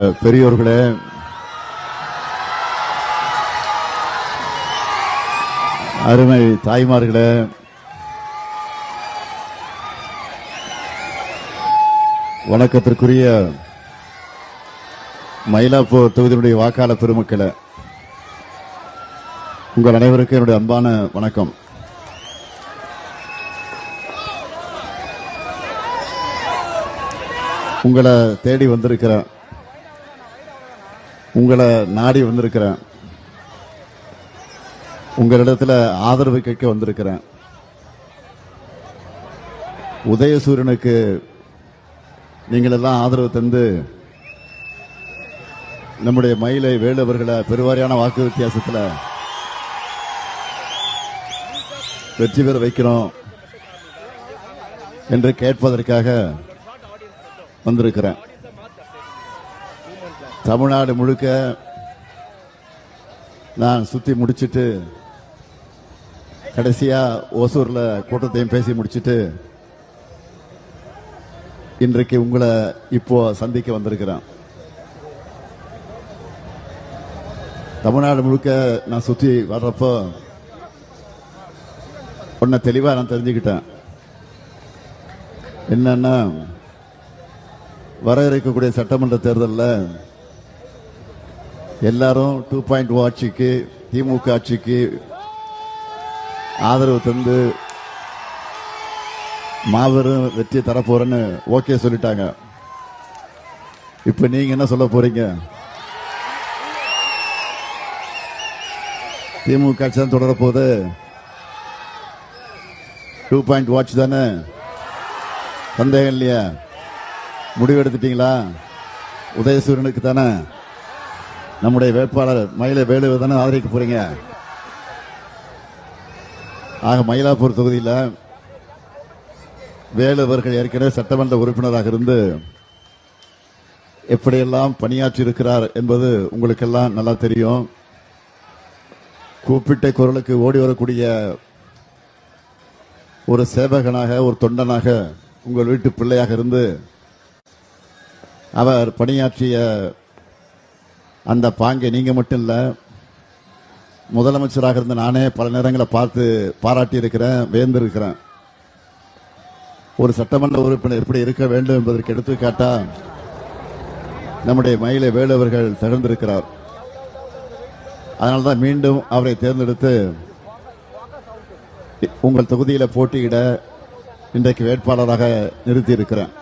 பெரியோர்களே, அருமை தாய்மார்களே, வணக்கத்திற்குரிய மயிலாப்பூர் தொகுதியினுடைய வாக்காளர் பெருமக்களே, உங்கள் அனைவருக்கும் என்னுடைய அன்பான வணக்கம். உங்களை தேடி வந்திருக்கிறேன், உங்களை நாடி வந்திருக்கிறேன், உங்களிடத்தில் ஆதரவு கேட்க வந்திருக்கிறேன். உதயசூரியனுக்கு நீங்கள் எல்லாம் ஆதரவு தந்து நம்முடைய மயிலை வேலுவர்களை பெருவாரியான வாக்கு வித்தியாசத்தில் வெற்றி பெற வைக்கிறோம் என்று கேட்பதற்காக வந்திருக்கிறேன். தமிழ்நாடு முழுக்க நான் சுத்தி முடிச்சிட்டு கடைசியா ஓசூர்ல கூட்டத்தையும் பேசி முடிச்சிட்டு இன்றைக்கு உங்களை இப்போ சந்திக்க வந்திருக்கிறேன். தமிழ்நாடு முழுக்க நான் சுத்தி வர்றப்போ ஒன்ன தெளிவா நான் தெரிஞ்சுக்கிட்டேன். என்னன்னா, வர இருக்கக்கூடிய சட்டமன்ற தேர்தலில் எல்லாரும் 2.0 ஆட்சிக்கு, திமுக ஆட்சிக்கு ஆதரவு தந்து மாபெரும் வெற்றி தரப்போறேன்னு ஓகே சொல்லிட்டாங்க. இப்ப நீங்க என்ன சொல்ல போறீங்க? திமுக ஆட்சி தான் தொடர போது, 2.0 ஆட்சி தானே, சந்தேகம் இல்லையா? முடிவெடுத்துட்டீங்களா? உதயசூரியனுக்கு தானே, நம்முடைய வேட்பாளர் மயிலை வேலுவை தானே ஆதரிக்க போறீங்க. ஆக மயிலாப்பூர் தொகுதியில் வேலுவர்கள் ஏற்கனவே சட்டமன்ற உறுப்பினராக இருந்து எப்படியெல்லாம் பணியாற்றி இருக்கிறார் என்பது உங்களுக்கெல்லாம் நல்லா தெரியும். கூப்பிட்ட குரலுக்கு ஓடி வரக்கூடிய ஒரு சேவகனாக, ஒரு தொண்டனாக, உங்கள் வீட்டு பிள்ளையாக இருந்து அவர் பணியாற்றிய அந்த பாங்கை நீங்க மட்டும் இல்ல, முதலமைச்சராக இருந்த நானே பல நேரங்களை பார்த்து பாராட்டி இருக்கிறேன், வேந்திருக்கிறேன். ஒரு சட்டமன்ற உறுப்பினர் எப்படி இருக்க வேண்டும் என்பதற்கு எடுத்துக்காட்டா நம்முடைய மயிலை வேலுவர்கள் திகழ்ந்திருக்கிறார். அதனால்தான் மீண்டும் அவரை தேர்ந்தெடுத்து உங்கள் தொகுதியில போட்டியிட இன்றைக்கு வேட்பாளராக நிறுத்தி இருக்கிறேன்.